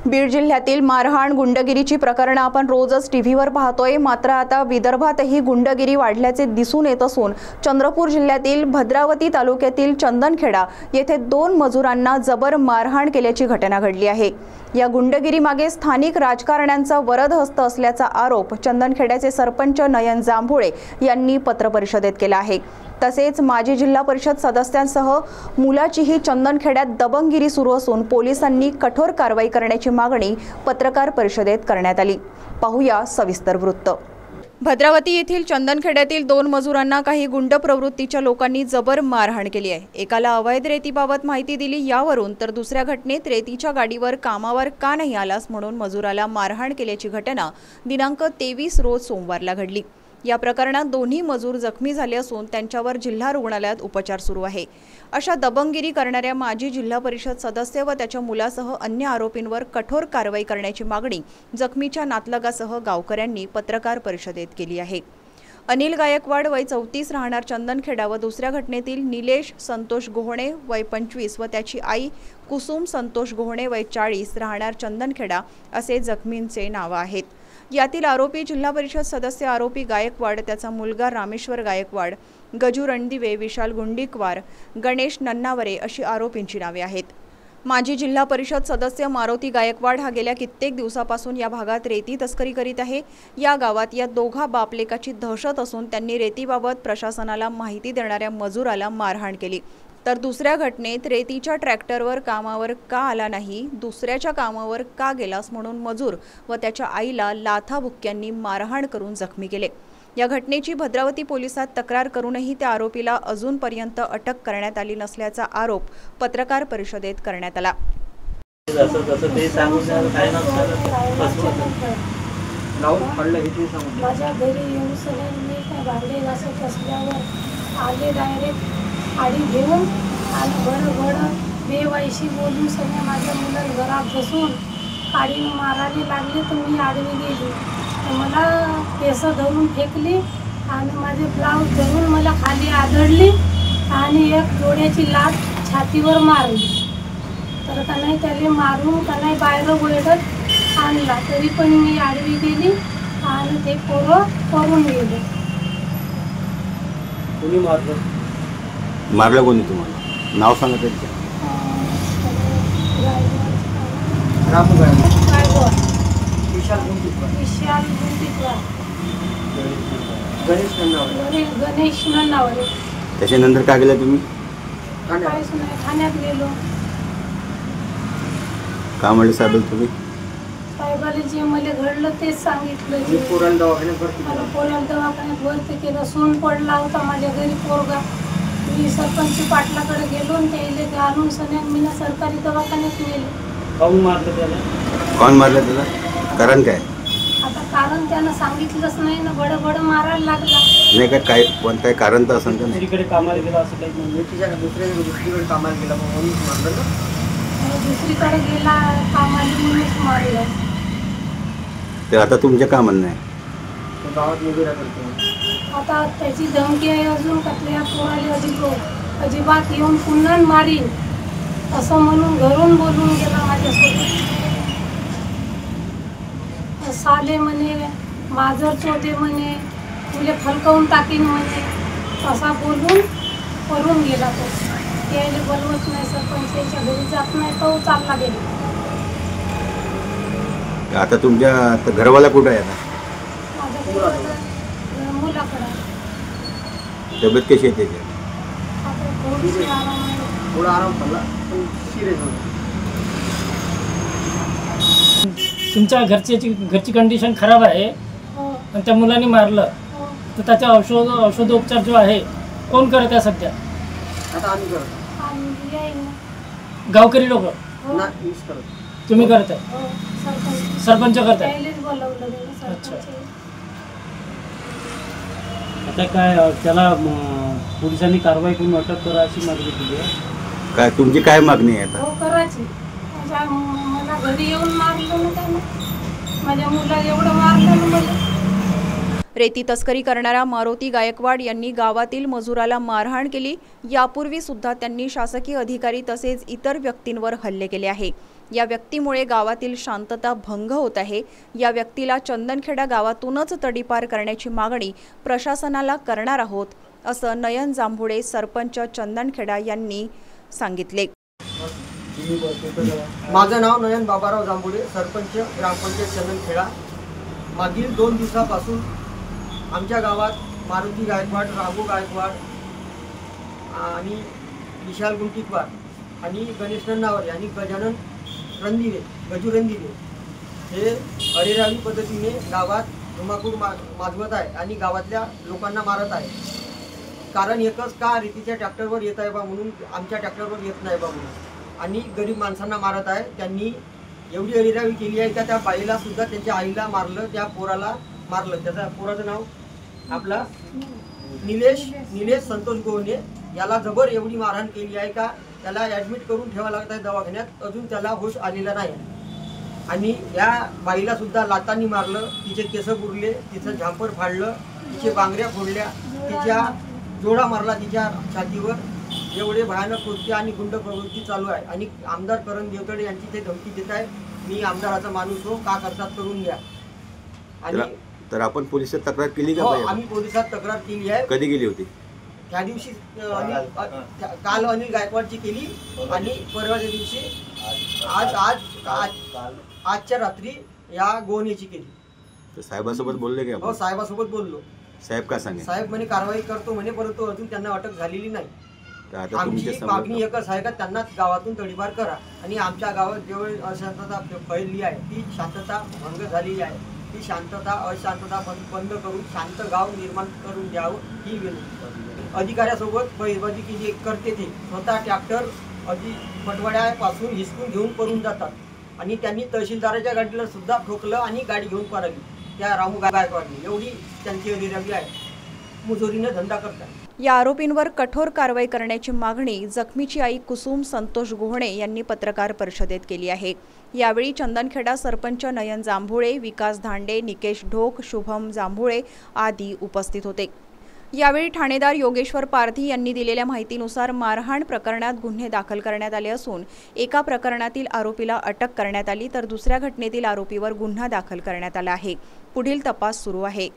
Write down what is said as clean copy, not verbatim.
बीड जिल्ह्यातील मारहाण गुंडगिरीची प्रकरणं आपण रोजच टीव्हीवर पाहतोय। मात्र आता विदर्भातही गुंडगिरी वाढल्याचे दिसून येत असून चंद्रपूर जिल्ह्यातील भद्रावती तालुक्यातील चंदनखेडा येथे 2 मजुरांना जबर मारहाण केल्याची घटना घडली आहे। या गुंडगिरीमागे स्थानिक राजकारण्यांचा वरद हस्त असल्याचा आरोप चंदनखेड्याचे सरपंच नयन जांभुळे यांनी पत्रपरिषदेत केला आहे। तसेच माजी जिल्हा परिषद सदस्यांसह मुलाचीही चंदनखेड्यात दबंगगिरी सुरू असून पोलिसांनी कठोर कारवाई करण्याची मागणी पत्रकार परिषदेत करण्यात आली। पाहूया सविस्तर वृत्त। भद्रावती येथील चंदनखेड्यातील 2 मजुरांना काही गुंड प्रवृत्तीच्या लोकांनी जबर मारहाण केली आहे। एकाला अवैध रेतीबाबत माहिती दिली यावरून तर दुसऱ्या घटनेत रेतीच्या गाडीवर कामावर का नाही आलास म्हणून मजुराला मारहाण केल्याची घटना दिनांक 23 रोज सोमवारला घडली। या प्रकरणात दोन्ही मजूर जखमी झाले असून त्यांच्यावर जिल्हा रुग्णालयात उपचार सुरू आहे। अशा दबंगगिरी करणाऱ्या माजी जिल्हा परिषद सदस्य व त्याच्या मुलासह अन्य आरोपींवर कठोर कारवाई करण्याची मागणी जखमीच्या नातलगासह गावकऱ्यांनी पत्रकार परिषदेत केली आहे। अनिल गायकवाड वय 34 राहणार चंदनखेडा व दुसऱ्या घटनेतील निलेश संतोष गोहणे वय 25 व त्याची आई कुसुम संतोष गोहणे वय 40 राहणार चंदनखेडा असे जखमींचे नाव आहेत। यातील आरोपी जिल्हा परिषद सदस्य आरोपी गायकवाड, त्याचा मुलगा रामेश्वर गायकवाड, गजू रणदिवे, विशाल गुंडीकवार, गणेश नन्नावरे अशी आरोपींची नावे आहेत। माजी जिल्हा परिषद सदस्य मारुती गायकवाड हा गेल्या कित्येक दिवसापासून या भागात रेती तस्करी करीत आहे। या गावात या दोघा बापलेकाची दहशत असून त्यांनी रेतीबाबत प्रशासनाला माहिती देणाऱ्या मजुराला मारहाण केली। तर दुसऱ्या घटनेत रेतीच्या ट्रॅक्टरवर कामावर का आला नाही, दुसऱ्याच्या कामावर का गेलास म्हणून मजूर व त्याच्या आईला लाथाबुक्क्यांनी मारहाण करून जखमी केले। या घटनेची भद्रावती पोलिसात तक्रार करूनही त्या आरोपीला अजूनपर्यंत अटक करण्यात आली नसल्याचा आरोप पत्रकार परिषदेत करण्यात आला। माझ्या घरी येऊन सगळ्यांनी काय भांडे घासत असल्यावर आले डायरेक्ट आडी घेऊन आणि बडबड बेवाईशी बोलून सगळ्या माझ्या मुलाला घरात बसून आडीनं मारायला लागले तर मी आडवी गेली तर मला केस धरून फेकली आणि माझे ब्लाऊज धरून मला खाली आदळली आणि एक डोळ्याची लाट छातीवर मारली। तर का नाही त्याला मारून का नाही बाहेर ओढत आणला तरी पण मी आडवी गेली आणि ते पोरं पळून गेले। कोणी मारलं? मारलं कोणी तुम्हाला? नाव सांगा त्याचं। रामू गायकवाड, विशाल गुंडीकवार, गणेश नन्नावरे। त्याच्यानंतर काय केलं तुम्ही? काहीच नाही, ठाण्यात गेलो। का म्हणले साहेब तुम्ही? साहेबाला जे मला घडलं तेच सांगितलं। मला पोराला दवाखान्यात भरती केलं। सून पडला होता माझ्या घरी पोरगा। मी सरपंच पाटलाकडे गेलो आणि त्याला घालून सन्यान मी सरकारी दवाखान्यात नेले। कोण मारलं त्याला? कोण मारलं त्याला? कारण काय? आता कारण त्यानं सांगितलंच नाही ना, बडबड मारायला लागला। नाही काय कोणतं कारण तर असं नाही? दुसरीकडे कामाला गेला असं काही नाही? दुसरीकडे कामाला गेला म्हणून मारलं ना? दुसरीकडे गेला कामाला म्हणूनच मारलं। ते आता तुमच्या का म्हणणं आहे? तो गावात मुजरा करतो। आता त्याची धमकी आहे अजून कसल्या पोराला अजिबात येऊन पुन्हा मारीन असं म्हणून घरून बोलून गेला माझ्यासोबत। साले म्हणे, माजर चोदे म्हणे, तुले फलकवून टाकीन म्हणे असा बोलून पळून गेला। तो यायला बोलवत नाही, सरपंचाच्या घरी जात नाही, तो चालला गेला। आता तुमच्या घरवाला कुठं आहे? आता मुलाकडे। तब्येत कशी आहे त्याची? आता थोडीशी आराम आहे। थोडा आराम पडला पण सिरियस होता। तुमच्या घरची कंडिशन खराब आहे आणि त्या मुलांनी मारलं तर त्याचा औषधोपचार जो आहे कोण करत आहे सध्या? आता आम्ही करतो। गावकरी लोक? मीच करतो। तुम्ही करताय? सरपंच करताय? अच्छा। आता काय त्याला पोलिसांनी कारवाई करून अटक करा अशी मागणी केली आहे। काय तुमची काय मागणी आहे आता? हो करायची। मला घरी येऊन मारलं ना त्यानं, माझ्या मुलाला एवढं मारलं ना मला। रेती तस्करी करणाऱ्या मारुती गायकवाड यांनी गावातील मजुराला मारहाण केली। यापूर्वी सुद्धा त्यांनी शासकीय अधिकारी तसेच इतर व्यक्तींवर हल्ले केले आहे। या व्यक्तीमुळे गावातील शांतता भंग होत आहे. या व्यक्तीला चंदनखेडा गावातूनच तडीपार करण्याची मागणी प्रशासनाला करणार आहोत, असं नयन जांभुळे सरपंच चंदनखेडा यांनी सांगितले. माझं नाव नयन बाबाराव जांभुळे, सरपंच ग्रामपंचायत चंदनखेडा. मागील 2 दिवसापासून आमच्या गावात मारुती गायकवाड, राघू गायकवाड आणि विशाल गुंटिकवार आणि गणेश नन्नावरे आणि गजानन गजू रणदिवे हे अरेरावी पद्धतीने गावात धुमाकूळ माजवत आहे आणि गावातल्या लोकांना मारत आहे. कारण एकच का रेतीच्या ट्रॅक्टरवर येत आहे बा म्हणून, आमच्या ट्रॅक्टरवर येत नाही बा म्हणून, आणि गरीब माणसांना मारत आहे. त्यांनी एवढी अरेरावी केली आहे का त्या बाईला सुद्धा त्यांच्या आईला मारलं, त्या पोराला मारलं. त्याचा पोराचं नाव आपला निलेश संतोष गोवणे याला जबर एवढी मारहाण केली आहे का त्याला ॲडमिट करून ठेवावं लागत आहे दवाखान्यात. अजून त्याला होश आलेला नाही. आणि या बाईला सुद्धा लातांनी मारलं, तिचे केस बुरले, तिचं झांपर फाडलं, तिचे बांगड्या फोडल्या, तिच्या जोडा मारला तिच्या छातीवर. एवढे भयानक कृत्य आणि गुंड प्रवृत्ती चालू आहे. आणि आमदार करण देवतडे यांची ते धमकी देत आहे, मी आमदाराचा माणूस हो, का करतात करून घ्या. आणि तर आपण पोलिसात तक्रार केली का? आम्ही पोलिसात तक्रार केली आहे. कधी गेली होती? त्या दिवशी काल अनिल गायकवाडची केली आणि परवाच्या दिवशी आजच्या रात्री या गोवणेची केली. तर साहेबासोबत बोलले का? हो, साहेबासोबत बोललो. साहेब काय सांगे? साहेब म्हणे कारवाई करतो म्हणे, परंतु अजून त्यांना अटक झालेली नाही. तर आता आमची मागणी एकच आहे का त्यांना गावातून तडीपार करा. आणि आमच्या गावात जेवढी अशांतता फैलली आहे ती शांतता भंग झालेली आहे. ती शांतता अशांतता बंद करून शांत गाव निर्माण करून द्यावं ही विनंती. अधिकाऱ्यासोबत बैठकी केली करते ते स्वतः ट्रॅक्टर पटवाड्यापासून हिसकून घेऊन पळून जातात. आणि त्यांनी तहसीलदाराच्या गाडीला सुद्धा ठोकलं आणि गाडी घेऊन पळाली त्या रामू गायकवाडने. एवढी त्यांची अरेरावी आहे, मुजोरीने धंदा करतात. या आरोपींवर कठोर कारवाई करण्याची मागणी जखमीची आई कुसुम संतोष गोहणे यांनी पत्रकार परिषदेत केली आहे. यावेळी चंदनखेडा सरपंच नयन जांभुळे, विकास धांडे, निकेश ढोक, शुभम जांभुळे आदी उपस्थित होते. यावेळी ठाणेदार योगेश्वर पारधी यांनी दिलेल्या माहितीनुसार मारहाण प्रकरणात गुन्हे दाखल करण्यात आले असून एका प्रकरणातील आरोपीला अटक करण्यात आली, तर दुसऱ्या घटनेतील आरोपीवर गुन्हा दाखल करण्यात आला आहे. पुढील तपास सुरू आहे.